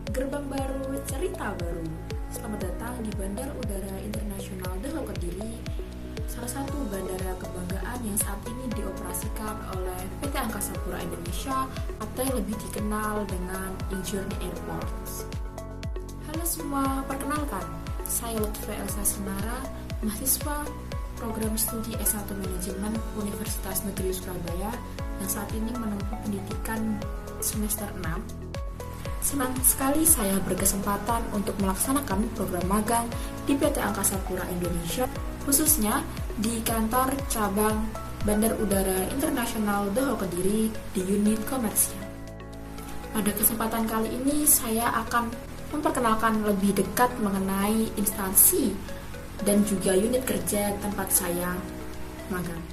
Gerbang baru, cerita baru. Selamat datang di Bandar Udara Internasional Dahau Kediri, salah satu bandara kebanggaan yang saat ini dioperasikan oleh PT Angkasa Pura Indonesia atau yang lebih dikenal dengan Injourney Airports. Halo semua, perkenalkan, saya Lutfi Elsa Sinara, mahasiswa program studi S1 Manajemen Universitas Negeri Surabaya yang saat ini menempuh pendidikan semester 6. Senang sekali saya berkesempatan untuk melaksanakan program magang di PT Angkasa Pura Indonesia, khususnya di kantor cabang Bandar Udara Internasional Dahau Kediri di unit komersial. Pada kesempatan kali ini saya akan memperkenalkan lebih dekat mengenai instansi dan juga unit kerja tempat saya magang.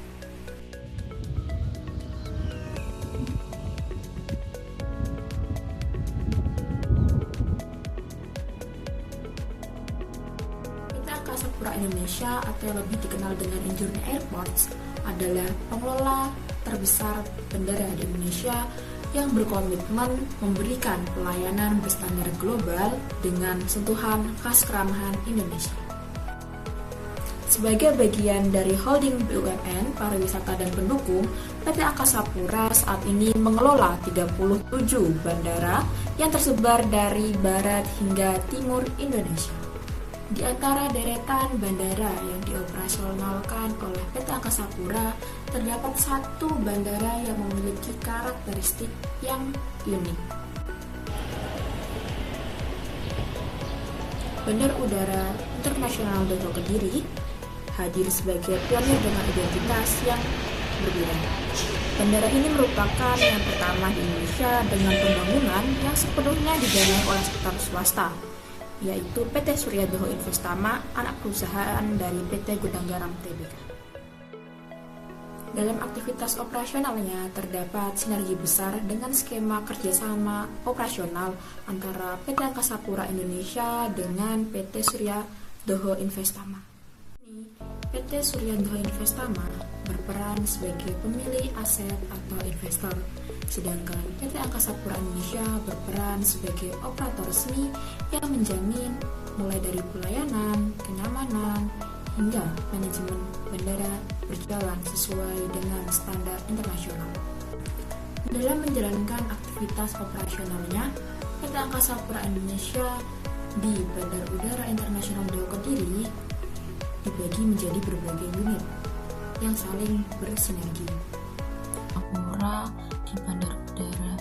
Angkasa Pura Indonesia atau yang lebih dikenal dengan Injourney Airports adalah pengelola terbesar bandara di Indonesia yang berkomitmen memberikan pelayanan berstandar global dengan sentuhan khas keramahan Indonesia. Sebagai bagian dari holding BUMN, pariwisata dan pendukung, PT Angkasa Pura saat ini mengelola 37 bandara yang tersebar dari barat hingga timur Indonesia. Di antara deretan bandara yang dioperasionalkan oleh PT Angkasa Pura, terdapat satu bandara yang memiliki karakteristik yang unik. Bandar Udara Internasional Dahau Kediri hadir sebagai pionir dengan identitas yang berbeda. Bandara ini merupakan yang pertama di Indonesia dengan pembangunan yang sepenuhnya didanai oleh sektor swasta, yaitu PT Surya Dahau Investama, anak perusahaan dari PT Gudang Garam Tbk. Dalam aktivitas operasionalnya terdapat sinergi besar dengan skema kerjasama operasional antara PT Angkasa Pura Indonesia dengan PT Surya Dahau Investama. PT Surya Dahau Investama berperan sebagai pemilik aset atau investor, sedangkan PT Angkasa Pura Indonesia berperan sebagai operator resmi yang menjamin mulai dari pelayanan, kenyamanan, hingga manajemen bandara berjalan sesuai dengan standar internasional. Dalam menjalankan aktivitas operasionalnya, PT Angkasa Pura Indonesia di Bandar Udara Internasional Dahau Kediri dibagi menjadi berbagai unit yang saling bersinergi. Pura di Bandar Udara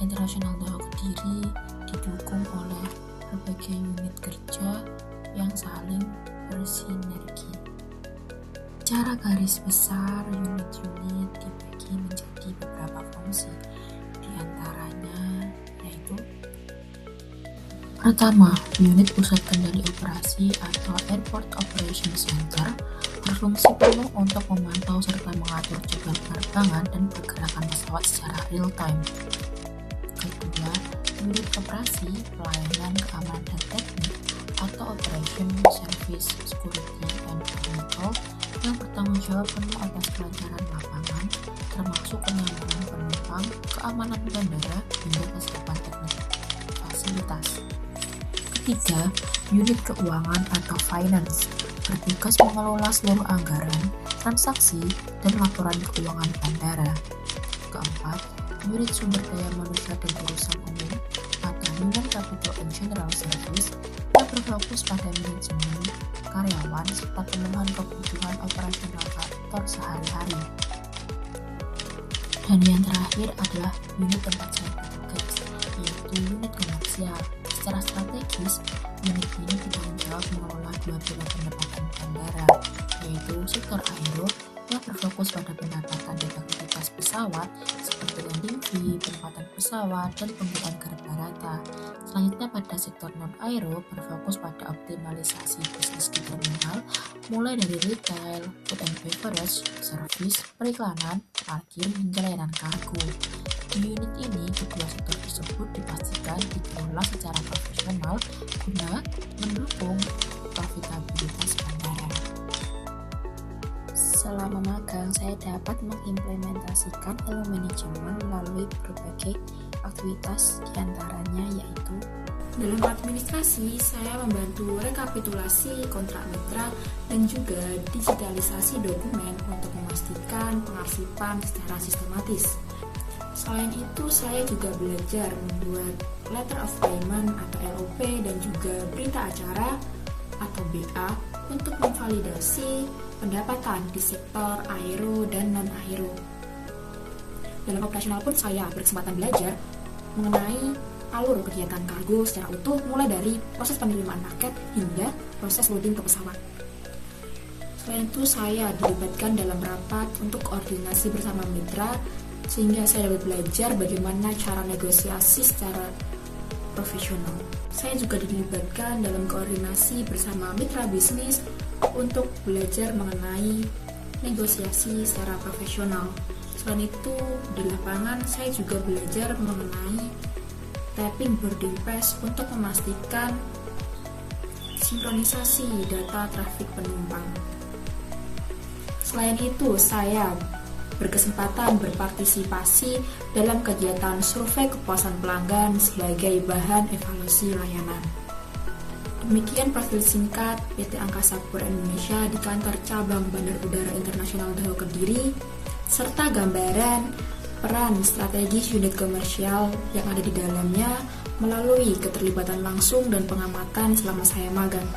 Internasional Dahau Kediri didukung oleh berbagai unit kerja yang saling bersinergi. Secara garis besar, unit-unit dibagi menjadi beberapa fungsi, di antaranya yaitu: pertama, unit pusat kendali operasi atau Airport Operation Center berfungsi penuh untuk memantau serta mengatur jadwal penerbangan dan pergerakan pesawat secara real time. Kedua, unit operasi, pelayanan, keamanan dan teknik atau Operation Service Security and Control yang bertanggung jawab penuh atas kelancaran lapangan, termasuk kenyamanan penumpang, keamanan bandara, hingga kesiapan teknik fasilitas. Ketiga, unit keuangan atau finance bertugas mengelola seluruh anggaran, transaksi, dan laporan keuangan bandara. Keempat, unit sumber daya manusia dan urusan umum atau Human Capital and General Service yang berfokus pada manajemen karyawan serta pemenuhan kebutuhan operasional kantor sehari-hari. Dan yang terakhir adalah unit tempat saya bertugas, yaitu unit komersial. Secara strategis, unit ini bertanggung jawab mengelola dua pilar pendapatan bandara, yaitu sektor aero yang berfokus pada pendapatan dari aktivitas pesawat seperti landing fee, penempatan pesawat, dan pembukaan garda rata. Selanjutnya pada sektor non-aero berfokus pada optimalisasi bisnis di terminal, mulai dari retail, food and beverage, service, periklanan, parkir, hingga layanan kargo. Di unit ini, kedua sektor tersebut dipastikan dikelola secara profesional guna mendukung profitabilitas bandara. Selama magang, saya dapat mengimplementasikan ilmu manajemen melalui berbagai aktivitas, diantaranya yaitu dalam administrasi, saya membantu rekapitulasi kontrak mitra dan juga digitalisasi dokumen untuk memastikan pengarsipan secara sistematis. Selain itu, saya juga belajar membuat letter of payment atau LOP dan juga berita acara atau BA untuk memvalidasi pendapatan di sektor aero dan non-aero. Dalam operasional pun saya berkesempatan belajar mengenai alur kegiatan kargo secara utuh, mulai dari proses penerimaan paket hingga proses loading ke pesawat. Selain itu, saya dilibatkan dalam rapat untuk koordinasi bersama mitra, sehingga saya dapat belajar bagaimana cara negosiasi secara profesional. Saya juga dilibatkan dalam koordinasi bersama mitra bisnis untuk belajar mengenai negosiasi secara profesional. Selain itu, di lapangan saya juga belajar mengenai tapping boarding pass untuk memastikan sinkronisasi data trafik penumpang. Selain itu, saya berkesempatan berpartisipasi dalam kegiatan survei kepuasan pelanggan sebagai bahan evaluasi layanan. Demikian profil singkat PT Angkasa Pura Indonesia di kantor cabang Bandar Udara Internasional Daho Kediri, serta gambaran peran strategis unit komersial yang ada di dalamnya melalui keterlibatan langsung dan pengamatan selama saya magang.